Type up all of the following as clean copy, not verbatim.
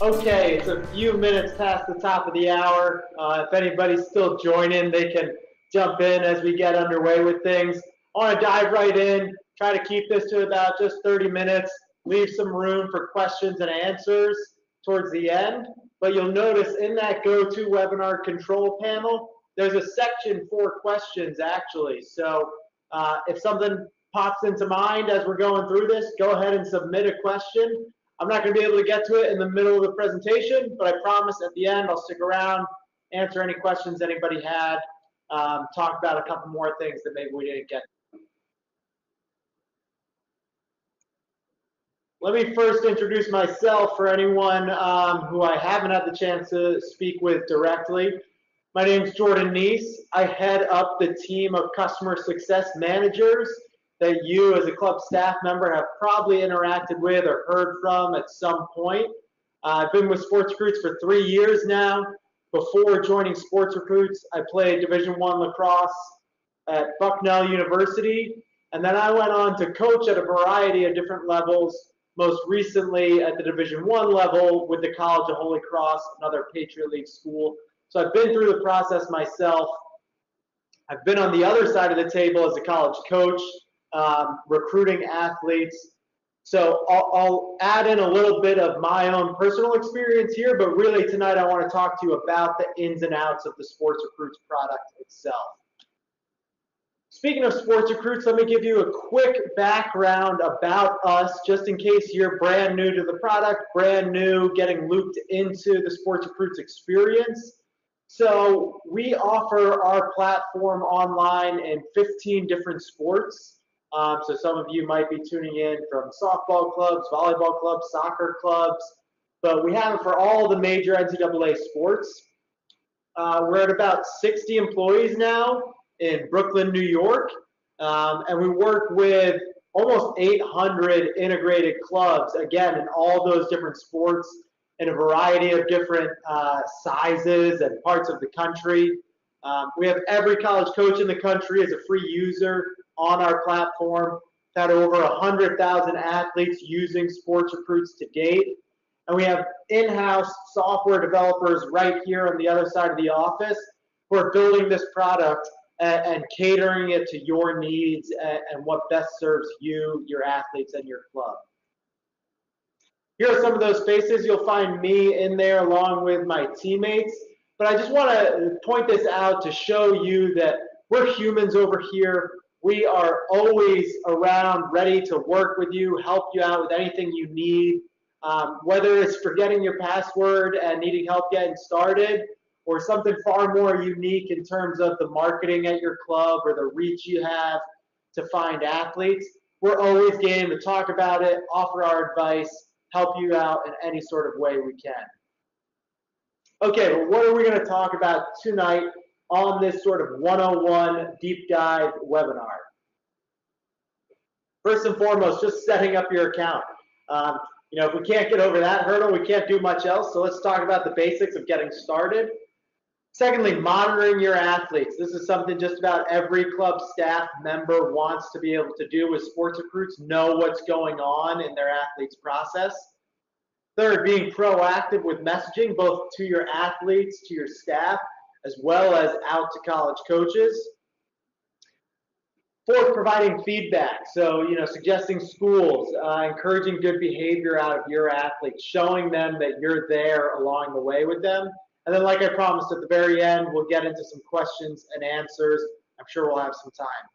Okay, it's a few minutes past the top of the hour. If anybody's still joining, they can jump in as we get underway with things. I want to dive right in, try to keep this to about just 30 minutes, leave some room for questions and answers towards the end. But you'll notice in that GoToWebinar control panel, there's a section for questions actually. So if something pops into mind as we're going through this, go ahead and submit a question. I'm not going to be able to get to it in the middle of the presentation, but I promise at the end I'll stick around, answer any questions anybody had, talk about a couple more things that maybe we didn't get to. Let me first introduce myself for anyone who I haven't had the chance to speak with directly. My name is Jordan NIES. I head up the team of customer success managers that you as a club staff member have probably interacted with or heard from at some point. I've been with SportsRecruits for 3 years now. Before joining SportsRecruits, I played Division I lacrosse at Bucknell University, and then I went on to coach at a variety of different levels, most recently at the Division I level with the College of Holy Cross, another Patriot League school. So I've been through the process myself. I've been on the other side of the table as a college coach, recruiting athletes. So I'll add in a little bit of my own personal experience here, but really tonight I want to talk to you about the ins and outs of the SportsRecruits product itself. Speaking of SportsRecruits, let me give you a quick background about us, just in case you're brand new to the product, brand new, getting looped into the SportsRecruits experience. So we offer our platform online in 15 different sports. So some of you might be tuning in from softball clubs, volleyball clubs, soccer clubs, but we have it for all the major NCAA sports. We're at about 60 employees now in Brooklyn, New York, and we work with almost 800 integrated clubs, again, in all those different sports in a variety of different sizes and parts of the country. We have every college coach in the country as a free user on our platform. We've had over 100,000 athletes using SportsRecruits to date. And we have in-house software developers right here on the other side of the office who are building this product and catering it to your needs and what best serves you, your athletes, and your club. Here are some of those faces. You'll find me in there along with my teammates. But I just want to point this out to show you that we're humans over here. We are always around, ready to work with you, help you out with anything you need, whether it's forgetting your password and needing help getting started, or something far more unique in terms of the marketing at your club or the reach you have to find athletes. We're always game to talk about it, offer our advice, help you out in any sort of way we can. Okay, well, what are we going to talk about tonight on this sort of 101 deep dive webinar? First and foremost, just setting up your account. If we can't get over that hurdle, we can't do much else. So let's talk about the basics of getting started. Secondly, monitoring your athletes. This is something just about every club staff member wants to be able to do with SportsRecruits, know what's going on in their athletes' process. Third, being proactive with messaging, both to your athletes, to your staff, as well as out to college coaches. Fourth, providing feedback. So, suggesting schools, encouraging good behavior out of your athletes, showing them that you're there along the way with them. And then, like I promised, at the very end, we'll get into some questions and answers. I'm sure we'll have some time.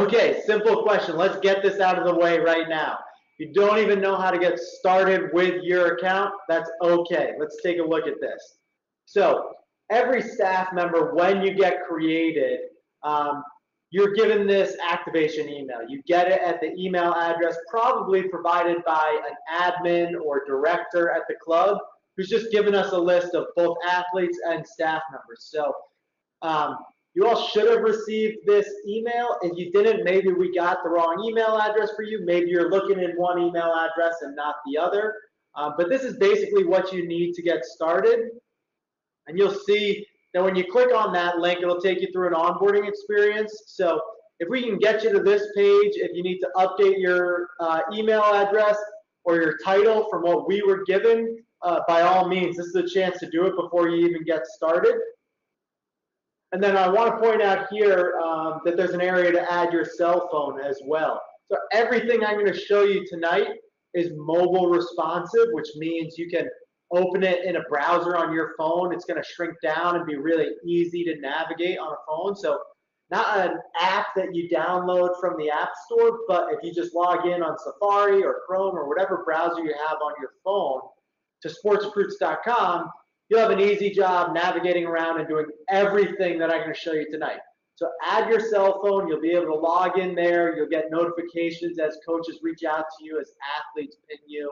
Okay, simple question. Let's get this out of the way right now. If you don't even know how to get started with your account, that's okay. Let's take a look at this. So every staff member, when you get created, you're given this activation email. You get it at the email address probably provided by an admin or director at the club who's just given us a list of both athletes and staff members. So you all should have received this email. If you didn't, maybe we got the wrong email address for you. Maybe you're looking in one email address and not the other. But this is basically what you need to get started. And you'll see that when you click on that link, it'll take you through an onboarding experience. So if we can get you to this page, if you need to update your email address, or your title from what we were given, by all means, this is a chance to do it before you even get started. And then I want to point out here that there's an area to add your cell phone as well. So everything I'm going to show you tonight is mobile responsive, which means you can open it in a browser on your phone. It's going to shrink down and be really easy to navigate on a phone. So not an app that you download from the App Store, but if you just log in on Safari or Chrome or whatever browser you have on your phone to sportsrecruits.com, you'll have an easy job navigating around and doing everything that I'm going to show you tonight. So add your cell phone. You'll be able to log in there. You'll get notifications as coaches reach out to you, as athletes ping you.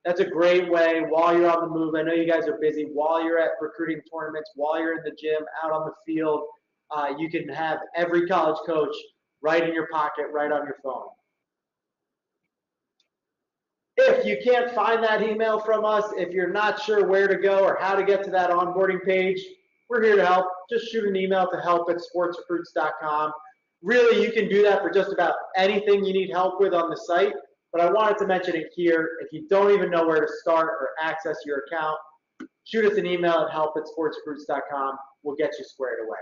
That's a great way while you're on the move. I know you guys are busy. While you're at recruiting tournaments, while you're in the gym, out on the field, you can have every college coach right in your pocket, right on your phone. If you can't find that email from us, if you're not sure where to go or how to get to that onboarding page, we're here to help. Just shoot an email to help@sportsrecruits.com. Really, you can do that for just about anything you need help with on the site, but I wanted to mention it here. If you don't even know where to start or access your account, shoot us an email at help@sportsrecruits.com. We'll get you squared away.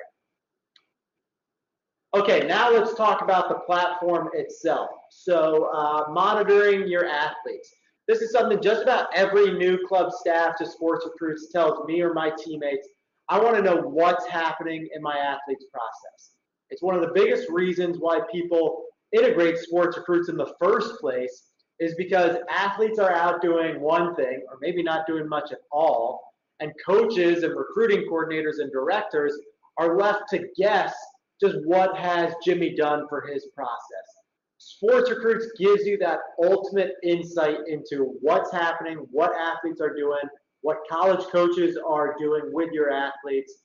Okay, now let's talk about the platform itself. So monitoring your athletes. This is something just about every new club staff to Sports Recruits tells me or my teammates. I want to know what's happening in my athlete's process. It's one of the biggest reasons why people integrate Sports Recruits in the first place, is because athletes are out doing one thing, or maybe not doing much at all, and coaches and recruiting coordinators and directors are left to guess just what has Jimmy done for his process. Sports Recruits gives you that ultimate insight into what's happening, what athletes are doing, what college coaches are doing with your athletes.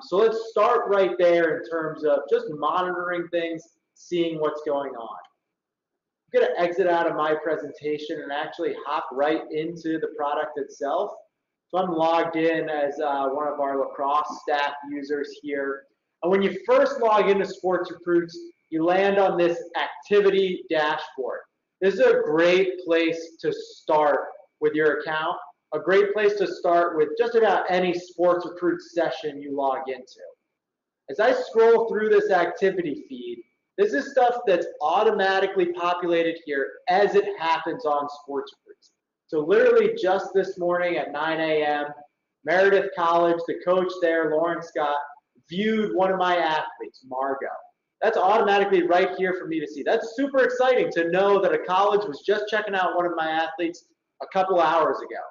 So let's start right there in terms of just monitoring things, seeing what's going on. I'm going to exit out of my presentation and actually hop right into the product itself. So I'm logged in as one of our lacrosse staff users here. And when you first log into Sports Recruits, you land on this activity dashboard. This is a great place to start with your account, a great place to start with just about any Sports Recruits session you log into. As I scroll through this activity feed, this is stuff that's automatically populated here as it happens on Sports Recruits. So literally just this morning at 9 a.m., Meredith College, the coach there, Lauren Scott, viewed one of my athletes, Margot. That's automatically right here for me to see. That's super exciting to know that a college was just checking out one of my athletes a couple hours ago.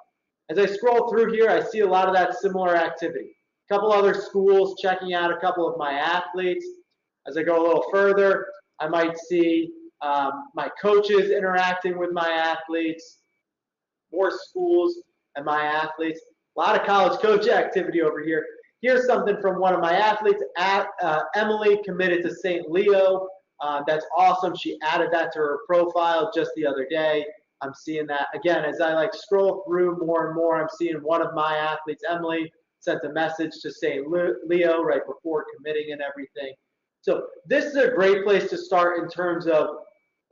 As I scroll through here, I see a lot of that similar activity. A couple other schools checking out a couple of my athletes. As I go a little further, I might see my coaches interacting with my athletes, more schools and my athletes. A lot of college coach activity over here. Here's something from one of my athletes, Emily, committed to St. Leo. That's awesome. She added that to her profile just the other day. I'm seeing that. Again, as I scroll through more and more, I'm seeing one of my athletes, Emily, sent a message to St. Leo right before committing and everything. So this is a great place to start in terms of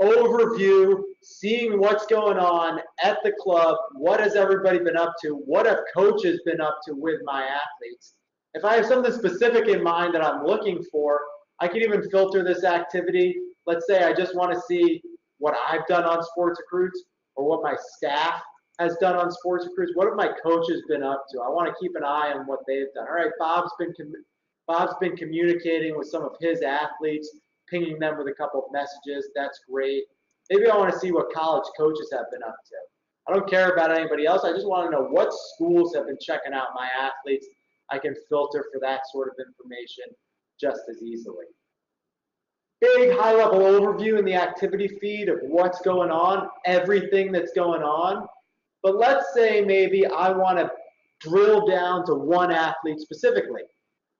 overview, seeing what's going on at the club, what has everybody been up to, what have coaches been up to with my athletes. If I have something specific in mind that I'm looking for, I can even filter this activity. Let's say I just want to see what I've done on Sports Recruits or what my staff has done on Sports Recruits. What have my coaches been up to? I want to keep an eye on what they've done. All right, Bob's been communicating with some of his athletes, pinging them with a couple of messages. That's great. Maybe I want to see what college coaches have been up to. I don't care about anybody else. I just want to know what schools have been checking out my athletes. I can filter for that sort of information just as easily. Big high-level overview in the activity feed of what's going on, everything that's going on. But let's say maybe I want to drill down to one athlete specifically.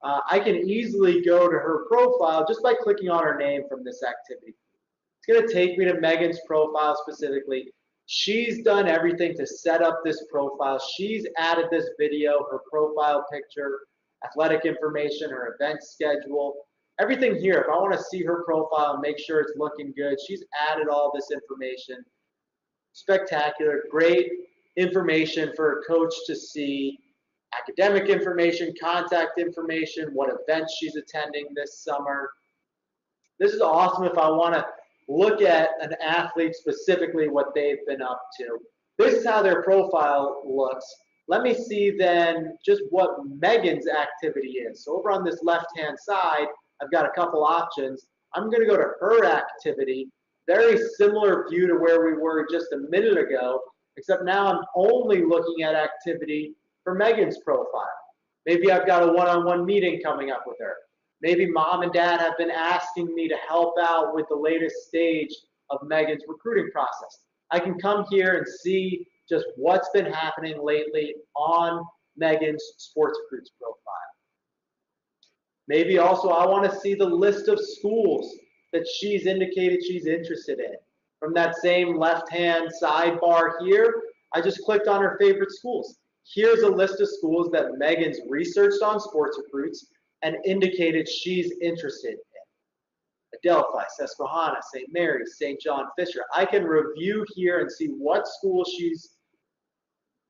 I can easily go to her profile just by clicking on her name from this activity. It's going to take me to Megan's profile specifically. She's done everything to set up this profile. She's added this video, her profile picture, athletic information, her event schedule, everything here. If I want to see her profile and make sure it's looking good, she's added all this information. spectacular, great information for a coach to see, academic information, contact information, what events she's attending this summer. This is awesome if I want to look at an athlete specifically, what they've been up to. This is how their profile looks. Let me see then just what Megan's activity is. So over on this left-hand side, I've got a couple options. I'm going to go to her activity. Very similar view to where we were just a minute ago, except now I'm only looking at activity for Megan's profile. Maybe I've got a one-on-one meeting coming up with her. Maybe mom and dad have been asking me to help out with the latest stage of Megan's recruiting process. I can come here and see just what's been happening lately on Megan's SportsRecruits profile. Maybe also I want to see the list of schools that she's indicated she's interested in. From that same left-hand sidebar here, I just clicked on her favorite schools. Here's a list of schools that Megan's researched on SportsRecruits and indicated she's interested in. Adelphi, Susquehanna, St. Mary's, St. John Fisher. I can review here and see what school she's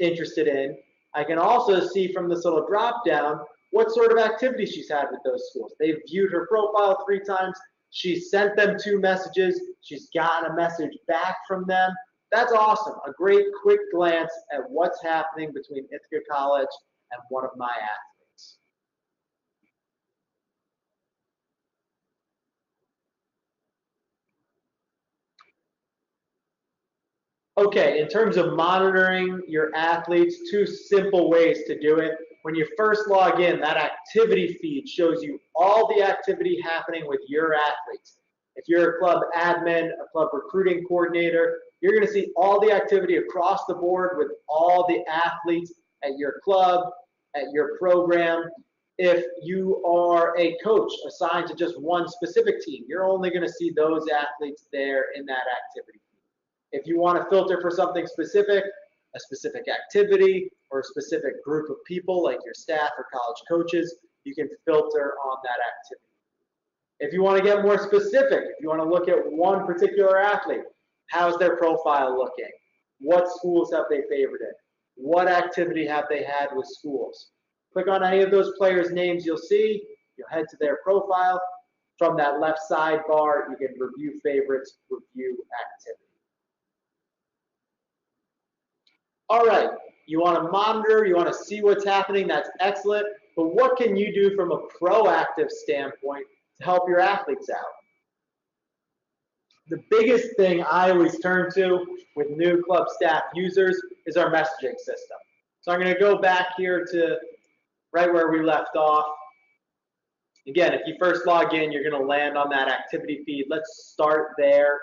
interested in. I can also see from this little drop down what sort of activity she's had with those schools. They've viewed her profile 3 times. She's sent them 2 messages. She's gotten a message back from them. That's awesome. A great quick glance at what's happening between Ithaca College and one of my athletes. Okay, in terms of monitoring your athletes, 2 simple ways to do it. When you first log in, that activity feed shows you all the activity happening with your athletes. If you're a club admin, a club recruiting coordinator, you're going to see all the activity across the board with all the athletes at your club, at your program. If you are a coach assigned to just one specific team, you're only going to see those athletes there in that activity. If you want to filter for something specific, a specific activity, or a specific group of people like your staff or college coaches, you can filter on that activity. If you want to get more specific, if you want to look at one particular athlete, how's their profile looking? What schools have they favorited? What activity have they had with schools? Click on any of those players' names you'll see. You'll head to their profile. From that left sidebar, you can review favorites, review activity. All right, you want to monitor, you want to see what's happening, that's excellent, but what can you do from a proactive standpoint to help your athletes out? The biggest thing I always turn to with new club staff users is our messaging system. So I'm going to go back here to right where we left off. Again, if you first log in, you're going to land on that activity feed. Let's start there.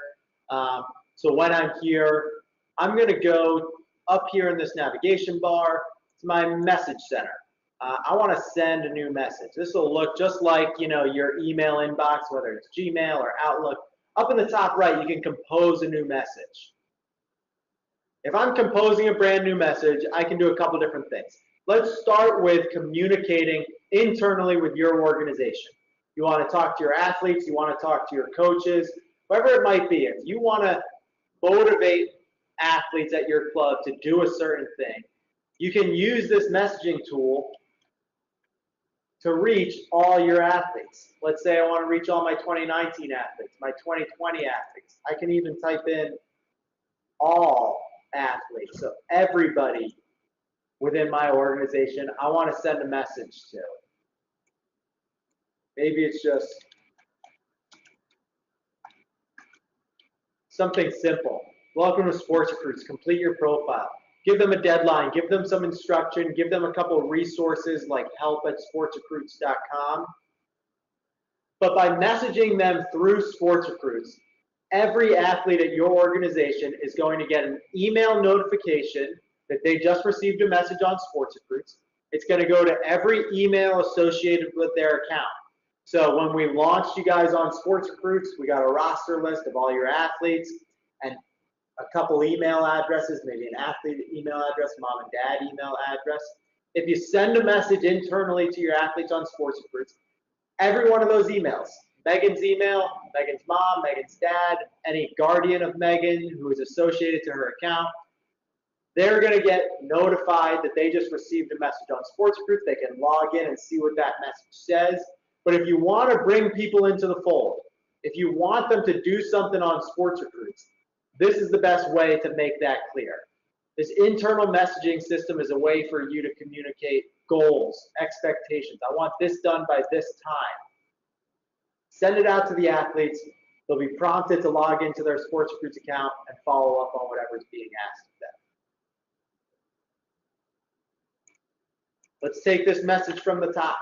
So when I'm here, I'm going to go up here in this navigation bar to my message center. I want to send a new message. This will look just like, you know, your email inbox, whether it's Gmail or Outlook. Up in the top right, you can compose a new message. If I'm composing a brand new message, I can do a couple different things. Let's start with communicating internally with your organization. You want to talk to your athletes, you want to talk to your coaches, whoever it might be. If you want to motivate athletes at your club to do a certain thing, you can use this messaging tool to reach all your athletes. Let's say I want to reach all my 2019 athletes, my 2020 athletes. I can even type in all athletes, so everybody within my organization I want to send a message to. Maybe it's just something simple. Welcome to SportsRecruits, complete your profile. Give them a deadline, give them some instruction, give them a couple of resources like help@sportsrecruits.com. But by messaging them through SportsRecruits, every athlete at your organization is going to get an email notification that they just received a message on SportsRecruits. It's going to go to every email associated with their account. So when we launched you guys on SportsRecruits, we got a roster list of all your athletes and a couple email addresses, maybe an athlete email address, mom and dad email address. If you send a message internally to your athletes on SportsRecruits, every one of those emails Megan's email, Megan's mom, Megan's dad, any guardian of Megan who is associated to her account, they're going to get notified that they just received a message on SportsRecruits. They can log in and see what that message says. But if you want to bring people into the fold, if you want them to do something on SportsRecruits, this is the best way to make that clear. This internal messaging system is a way for you to communicate goals, expectations. I want this done by this time. Send it out to the athletes. They'll be prompted to log into their SportsRecruits account and follow up on whatever is being asked of them. Let's take this message from the top.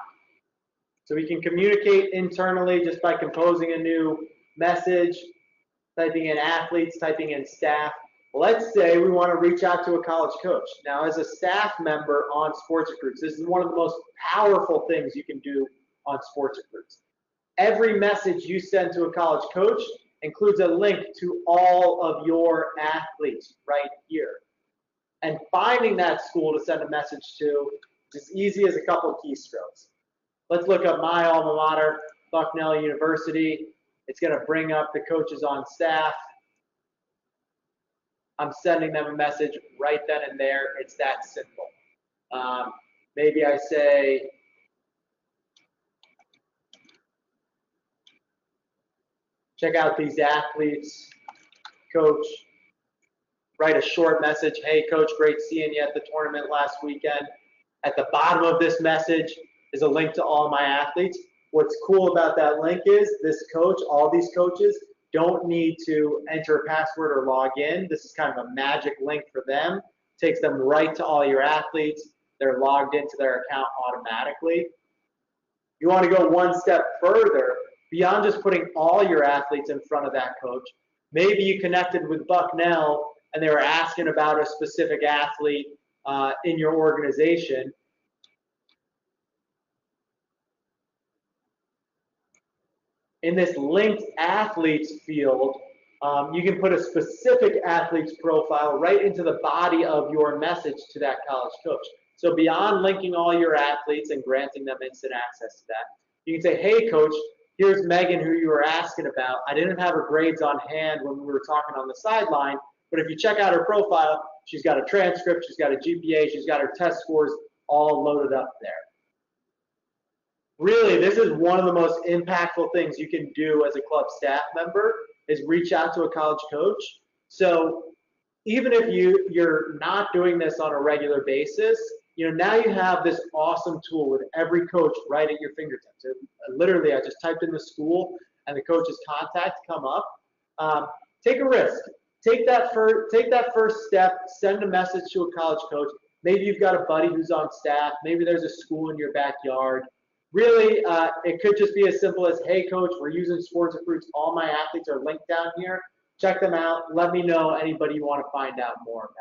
So we can communicate internally just by composing a new message, typing in athletes, typing in staff. Let's say we want to reach out to a college coach. Now, as a staff member on SportsRecruits, this is one of the most powerful things you can do on SportsRecruits. Every message you send to a college coach includes a link to all of your athletes right here. And finding that school to send a message to is as easy as a couple keystrokes. Let's look up my alma mater, Bucknell University. It's going to bring up the coaches on staff. I'm sending them a message right then and there. It's that simple. Maybe I say, check out these athletes, coach. Write a short message. Hey, coach, great seeing you at the tournament last weekend. At the bottom of this message is a link to all my athletes. What's cool about that link is this coach, all these coaches, don't need to enter a password or log in. This is kind of a magic link for them. Takes them right to all your athletes. They're logged into their account automatically. You want to go one step further, beyond just putting all your athletes in front of that coach. Maybe you connected with Bucknell and they were asking about a specific athlete in your organization. In this linked athletes field, you can put a specific athlete's profile right into the body of your message to that college coach. So beyond linking all your athletes and granting them instant access to that, you can say, hey coach, here's Megan who you were asking about. I didn't have her grades on hand when we were talking on the sideline, but if you check out her profile, she's got a transcript, she's got a GPA, she's got her test scores all loaded up there. Really, this is one of the most impactful things you can do as a club staff member is reach out to a college coach. So even if you're not doing this on a regular basis, now you have this awesome tool with every coach right at your fingertips. Literally, I just typed in the school and the coach's contact come up. Take a risk. Take that first step. Send a message to a college coach. Maybe you've got a buddy who's on staff. Maybe there's a school in your backyard. Really, it could just be as simple as, hey, coach, we're using SportsRecruits. All my athletes are linked down here. Check them out. Let me know anybody you want to find out more about.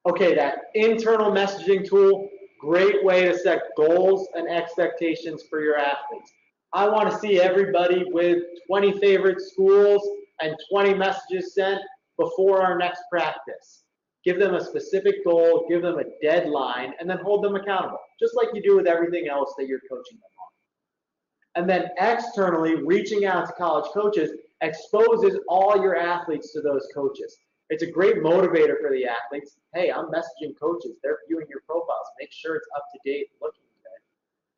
Okay, that internal messaging tool, great way to set goals and expectations for your athletes. I want to see everybody with 20 favorite schools and 20 messages sent before our next practice. Give them a specific goal, give them a deadline, and then hold them accountable, just like you do with everything else that you're coaching them on. And then externally, reaching out to college coaches exposes all your athletes to those coaches. It's a great motivator for the athletes. Hey, I'm messaging coaches. They're viewing your profiles. Make sure it's up to date, looking good.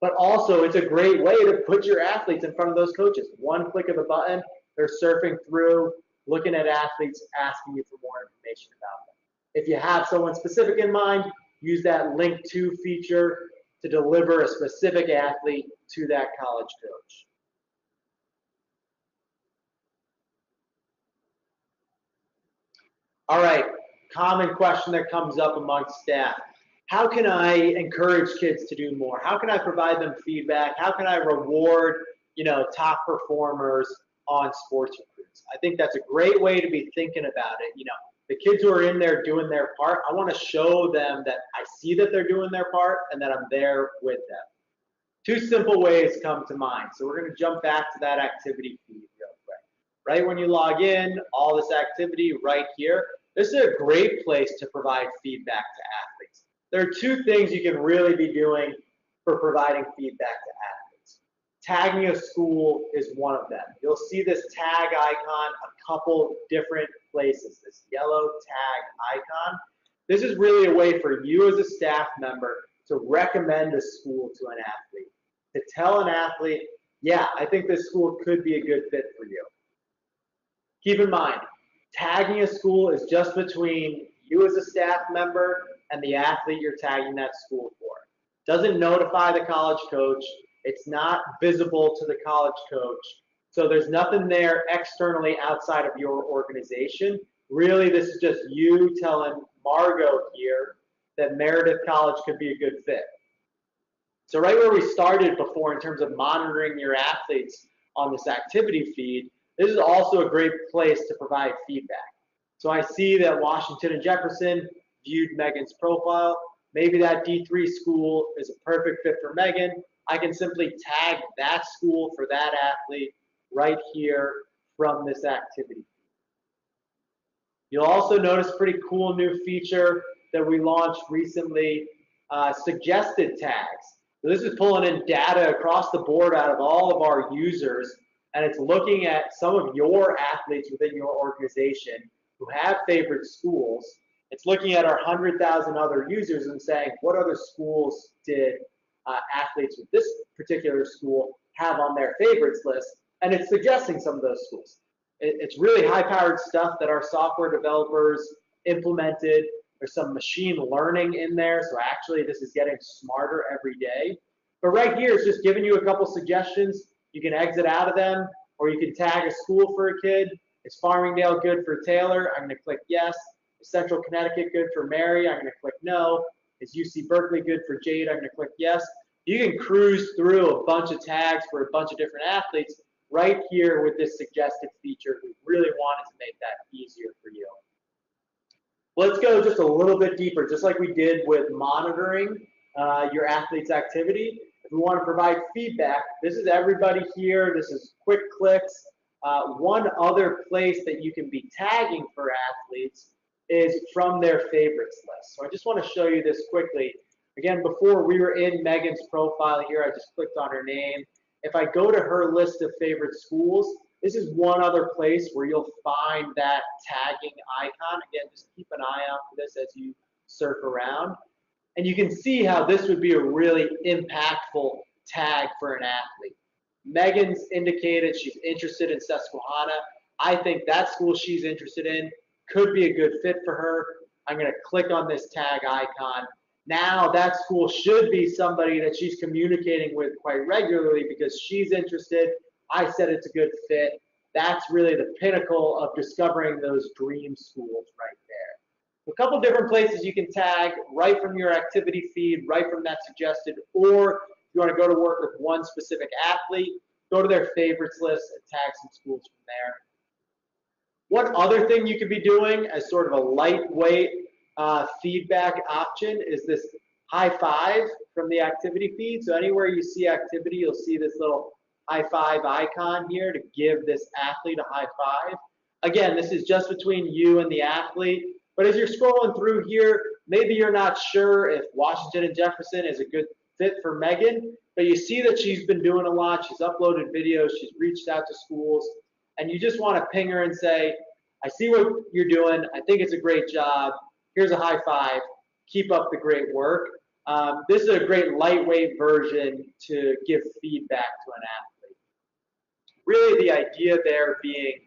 But also, it's a great way to put your athletes in front of those coaches. One click of a button, they're surfing through, looking at athletes, asking you for more information about them. If you have someone specific in mind, use that link to feature to deliver a specific athlete to that college coach. All right, common question that comes up amongst staff. How can I encourage kids to do more? How can I provide them feedback? How can I reward, top performers on SportsRecruits? I think that's a great way to be thinking about it. The kids who are in there doing their part, I want to show them that I see that they're doing their part and that I'm there with them. Two simple ways come to mind. So we're going to jump back to that activity feed real quick. Right when you log in, all this activity right here. This is a great place to provide feedback to athletes. There are two things you can really be doing for providing feedback to athletes. Tagging a school is one of them. You'll see this tag icon a couple different places, this yellow tag icon. This is really a way for you as a staff member to recommend a school to an athlete, to tell an athlete, yeah, I think this school could be a good fit for you. Keep in mind, tagging a school is just between you as a staff member and the athlete you're tagging that school for. Doesn't notify the college coach. It's not visible to the college coach. So there's nothing there externally outside of your organization. Really, this is just you telling Margot here that Meredith College could be a good fit. So right where we started before in terms of monitoring your athletes on this activity feed, this is also a great place to provide feedback. So I see that Washington and Jefferson viewed Megan's profile. Maybe that D3 school is a perfect fit for Megan. I can simply tag that school for that athlete right here from this activity. You'll also notice a pretty cool new feature that we launched recently, suggested tags. So this is pulling in data across the board out of all of our users, and it's looking at some of your athletes within your organization who have favorite schools. It's looking at our 100,000 other users and saying, what other schools did athletes with this particular school have on their favorites list? And it's suggesting some of those schools. It's really high-powered stuff that our software developers implemented. There's some machine learning in there, so actually this is getting smarter every day. But right here, it's just giving you a couple suggestions. You can exit out of them, or you can tag a school for a kid. Is Farmingdale good for Taylor? I'm going to click yes. Is Central Connecticut good for Mary? I'm going to click no. Is UC Berkeley good for Jade? I'm going to click yes. You can cruise through a bunch of tags for a bunch of different athletes right here with this suggested feature. We really wanted to make that easier for you. Let's go just a little bit deeper, just like we did with monitoring your athlete's activity. If we want to provide feedback, this is everybody here. This is quick clicks. One other place that you can be tagging for athletes is from their favorites list. So I just want to show you this quickly. Again, before we were in Megan's profile here, I just clicked on her name. If I go to her list of favorite schools, this is one other place where you'll find that tagging icon. Again, just keep an eye out for this as you surf around. And you can see how this would be a really impactful tag for an athlete. Megan's indicated she's interested in Susquehanna. I think that school she's interested in could be a good fit for her. I'm going to click on this tag icon. Now that school should be somebody that she's communicating with quite regularly because she's interested. I said it's a good fit. That's really the pinnacle of discovering those dream schools right there. A couple different places you can tag right from your activity feed, right from that suggested, or if you want to go to work with one specific athlete, go to their favorites list and tag some schools from there. One other thing you could be doing as sort of a lightweight feedback option is this high five from the activity feed. So anywhere you see activity, you'll see this little high five icon here to give this athlete a high five. Again, this is just between you and the athlete. But as you're scrolling through here, maybe you're not sure if Washington and Jefferson is a good fit for Megan, but you see that she's been doing a lot. She's uploaded videos. She's reached out to schools. And you just want to ping her and say, I see what you're doing. I think it's a great job. Here's a high five. Keep up the great work. This is a great lightweight version to give feedback to an athlete. Really the idea there being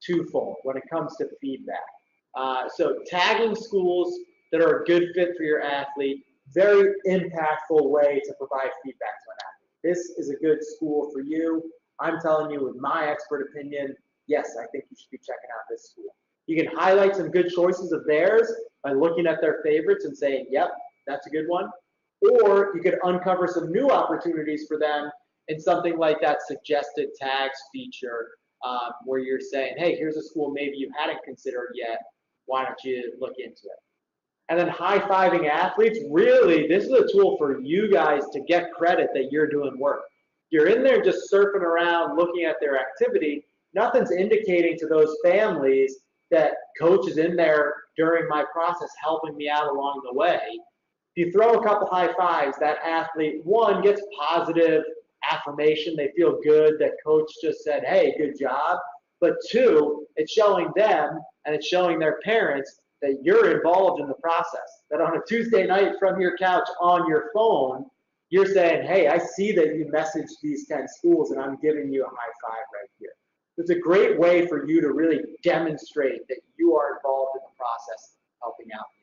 twofold when it comes to feedback. So tagging schools that are a good fit for your athlete, very impactful way to provide feedback to an athlete. This is a good school for you. I'm telling you with my expert opinion, yes, I think you should be checking out this school. You can highlight some good choices of theirs by looking at their favorites and saying, yep, that's a good one. Or you could uncover some new opportunities for them in something like that suggested tags feature where you're saying, hey, here's a school maybe you hadn't considered yet. Why don't you look into it? And then high-fiving athletes, really, this is a tool for you guys to get credit that you're doing work. You're in there just surfing around, looking at their activity. nothing's indicating to those families that coach is in there during my process helping me out along the way. If you throw a couple high fives, that athlete, one, gets positive affirmation. They feel good that coach just said, hey, good job. But two, it's showing them and it's showing their parents that you're involved in the process. That on a Tuesday night from your couch on your phone, you're saying, hey, I see that you messaged these 10 schools and I'm giving you a high five right here. It's a great way for you to really demonstrate that you are involved in the process helping out the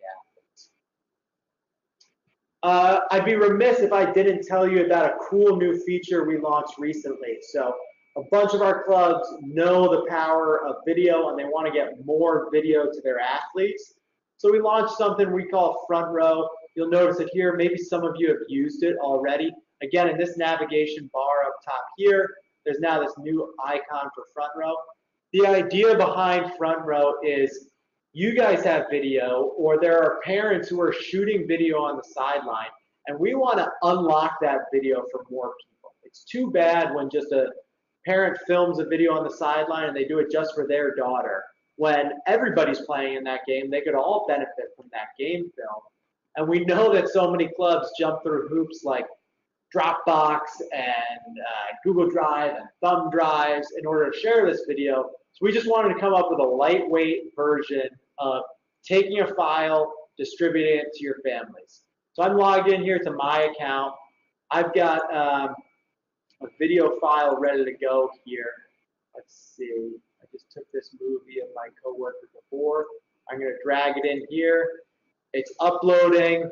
athletes. I'd be remiss if I didn't tell you about a cool new feature we launched recently. So a bunch of our clubs know the power of video and they want to get more video to their athletes. So we launched something we call FrontRow. You'll notice it here. Maybe some of you have used it already. Again, in this navigation bar up top here, there's now this new icon for FrontRow. The idea behind FrontRow is you guys have video, or there are parents who are shooting video on the sideline, and we want to unlock that video for more people. It's too bad when just a parent films a video on the sideline and they do it just for their daughter. When everybody's playing in that game, they could all benefit from that game film. And we know that so many clubs jump through hoops like Dropbox and Google Drive and thumb drives in order to share this video. So we just wanted to come up with a lightweight version of taking a file, distributing it to your families. So I'm logged in here to my account. I've got a video file ready to go here. Let's see. I just took this movie of my coworker before. I'm going to drag it in here. It's uploading.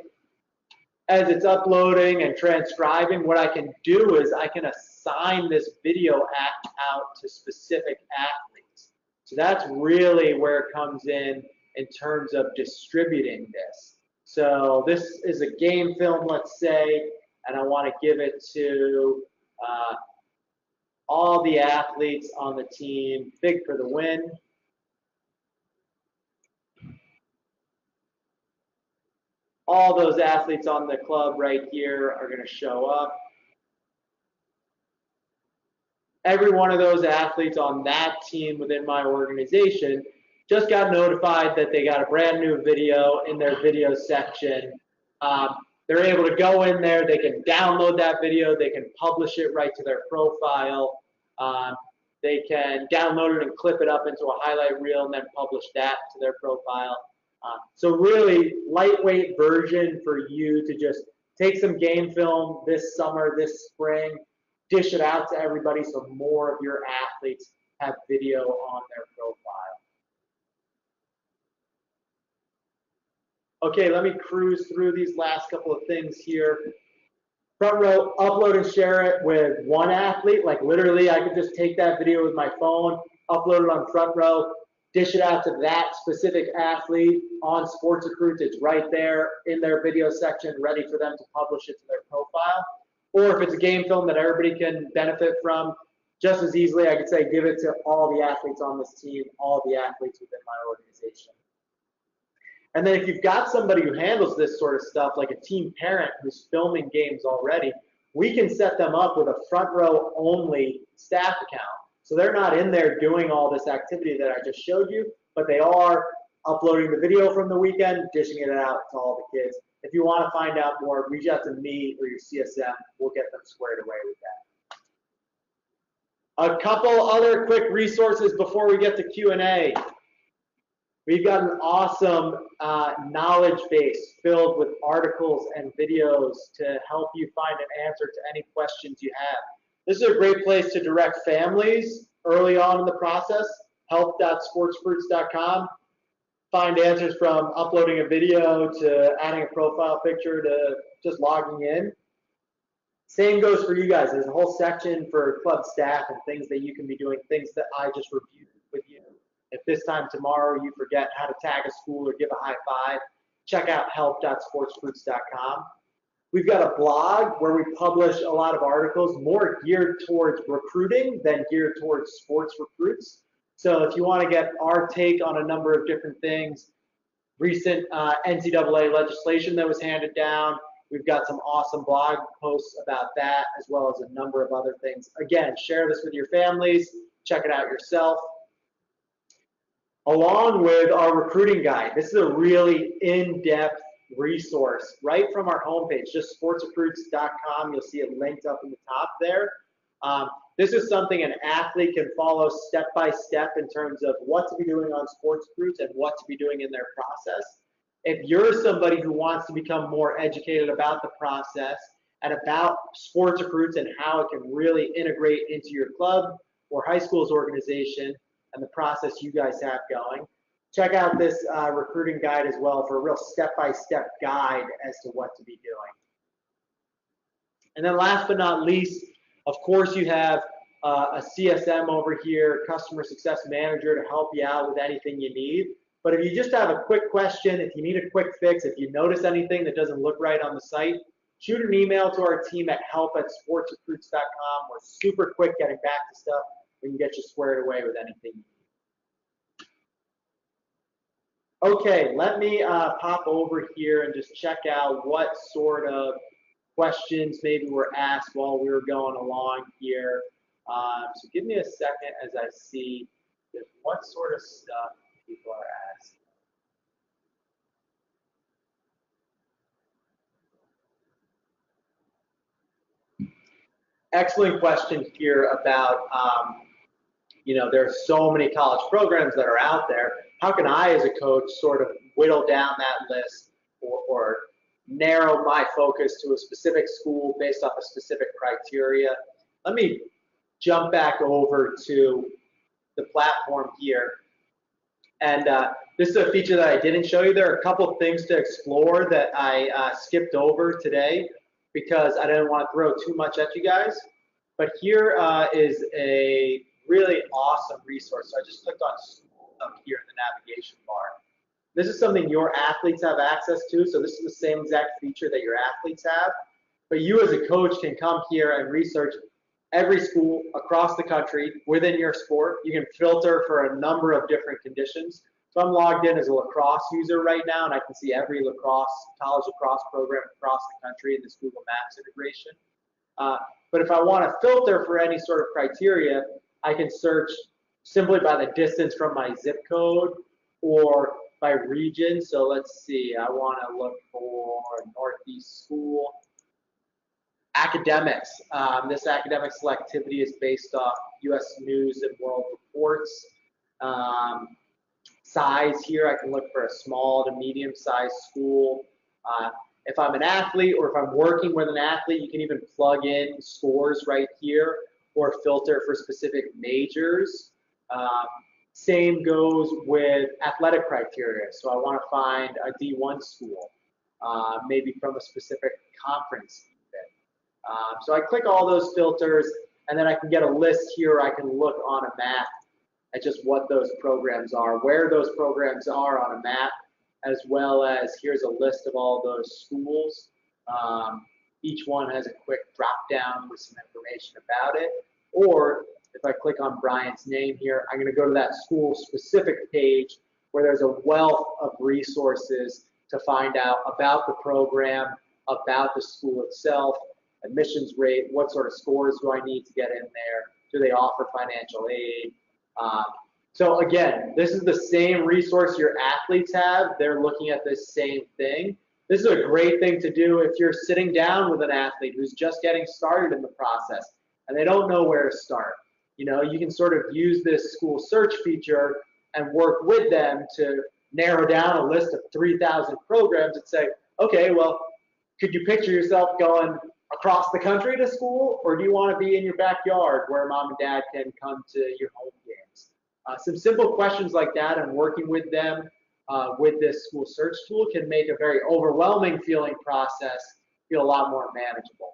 As it's uploading and transcribing, what I can do is I can assign this video out to specific athletes. So that's really where it comes in terms of distributing this. So this is a game film, let's say, and I want to give it to all the athletes on the team. Big for the win. All those athletes on the club right here are going to show up. Every one of those athletes on that team within my organization just got notified that they got a brand new video in their video section. They're able to go in there, they can download that video, they can publish it right to their profile. They can download it and clip it up into a highlight reel and then publish that to their profile. So really lightweight version for you to just take some game film this summer, this spring, dish it out to everybody so more of your athletes have video on their profile. Okay, let me cruise through these last couple of things here. FrontRow, upload and share it with one athlete. Like literally, I could just take that video with my phone, upload it on FrontRow, dish it out to that specific athlete on SportsRecruits. It's right there in their video section, ready for them to publish it to their profile. Or if it's a game film that everybody can benefit from, just as easily, I could say give it to all the athletes on this team, all the athletes within my organization. And then if you've got somebody who handles this sort of stuff, like a team parent who's filming games already, we can set them up with a FrontRow only staff account. So they're not in there doing all this activity that I just showed you, but they are uploading the video from the weekend, dishing it out to all the kids. If you want to find out more, reach out to me or your CSM. We'll get them squared away with that. A couple other quick resources before we get to Q&A. We've got an awesome knowledge base filled with articles and videos to help you find an answer to any questions you have. This is a great place to direct families early on in the process, help.sportsrecruits.com. Find answers from uploading a video to adding a profile picture to just logging in. Same goes for you guys. There's a whole section for club staff and things that you can be doing, things that I just reviewed with you. If this time tomorrow you forget how to tag a school or give a high five, check out help.sportsrecruits.com. We've got a blog where we publish a lot of articles more geared towards recruiting than geared towards sports recruits. So if you want to get our take on a number of different things, recent NCAA legislation that was handed down, we've got some awesome blog posts about that, as well as a number of other things. Again, share this with your families. check it out yourself. Along with our recruiting guide. This is a really in-depth resource right from our homepage, just sportsrecruits.com. You'll see it linked up in the top there. This is something an athlete can follow step by step in terms of what to be doing on SportsRecruits and what to be doing in their process. If you're somebody who wants to become more educated about the process and about SportsRecruits and how it can really integrate into your club or high school's organization and the process you guys have going, check out this recruiting guide as well for a real step-by-step guide as to what to be doing. And then last but not least, of course, you have a CSM over here, Customer Success Manager, to help you out with anything you need. But if you just have a quick question, if you need a quick fix, if you notice anything that doesn't look right on the site, shoot an email to our team at help@sportsrecruits.com. We're super quick getting back to stuff. We can get you squared away with anything you need. Okay, let me pop over here and just check out what sort of questions maybe were asked while we were going along here. So give me a second as I see what sort of stuff people are asking. Excellent question here about, you know, there are so many college programs that are out there. How can I, as a coach, sort of whittle down that list or narrow my focus to a specific school based off a specific criteria? Let me jump back over to the platform here. And this is a feature that I didn't show you. There are a couple of things to explore that I skipped over today because I didn't want to throw too much at you guys. But here is a really awesome resource. So I just clicked on school up here in the navigation bar. This is something your athletes have access to. So this is the same exact feature that your athletes have. But you as a coach can come here and research every school across the country within your sport. You can filter for a number of different conditions. So I'm logged in as a lacrosse user right now, and I can see every college lacrosse program across the country in this Google Maps integration. But if I want to filter for any sort of criteria, I can search simply by the distance from my zip code or by region. So let's see, I want to look for Northeast school. Academics. This academic selectivity is based off U.S. News and World Reports. Size here, I can look for a small to medium-sized school. If I'm an athlete or if I'm working with an athlete, you can even plug in scores right here or filter for specific majors. Same goes with athletic criteria. So I want to find a D1 school, maybe from a specific conference. So I click all those filters, and then I can get a list here. I can look on a map at just what those programs are, where those programs are on a map, as well as here's a list of all those schools. Each one has a quick drop down with some information about it. Or if I click on Brian's name here, I'm going to go to that school specific page where there's a wealth of resources to find out about the program, about the school itself, admissions rate, what sort of scores do I need to get in there, do they offer financial aid. So again, this is the same resource your athletes have. They're looking at this same thing. This is a great thing to do if you're sitting down with an athlete who's just getting started in the process and they don't know where to start. You know, you can sort of use this school search feature and work with them to narrow down a list of 3,000 programs and say, okay, well, could you picture yourself going across the country to school, or do you want to be in your backyard where mom and dad can come to your home games? Some simple questions like that and working with them with this school search tool can make a very overwhelming feeling process feel a lot more manageable.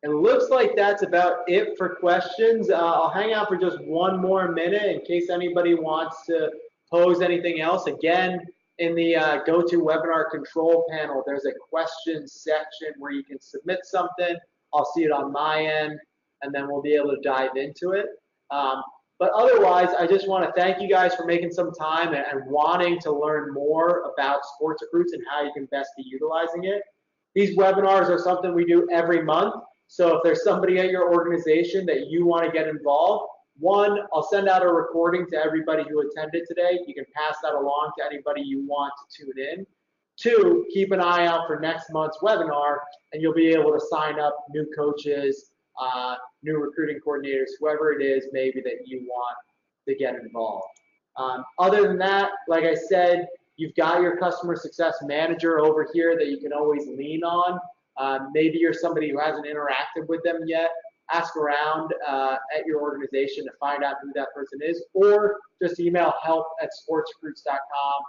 It looks like that's about it for questions. I'll hang out for just one more minute in case anybody wants to pose anything else. Again, in the GoToWebinar control panel, there's a questions section where you can submit something. I'll see it on my end, and then we'll be able to dive into it. But otherwise, I just want to thank you guys for making some time and wanting to learn more about SportsRecruits and how you can best be utilizing it. These webinars are something we do every month. So if there's somebody at your organization that you want to get involved, one, I'll send out a recording to everybody who attended today. You can pass that along to anybody you want to tune in. Two, keep an eye out for next month's webinar, and you'll be able to sign up new coaches, new recruiting coordinators, whoever it is maybe that you want to get involved. Other than that, like I said, you've got your customer success manager over here that you can always lean on. Maybe you're somebody who hasn't interacted with them yet. Ask around at your organization to find out who that person is, or just email help@sportsrecruits.com.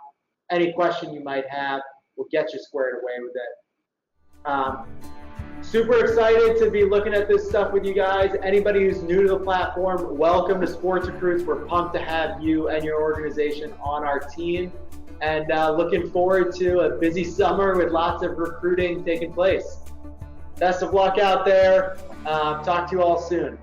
Any question you might have, we'll get you squared away with it. Super excited to be looking at this stuff with you guys. Anybody who's new to the platform, welcome to SportsRecruits. We're pumped to have you and your organization on our team, and looking forward to a busy summer with lots of recruiting taking place. Best of luck out there. Talk to you all soon.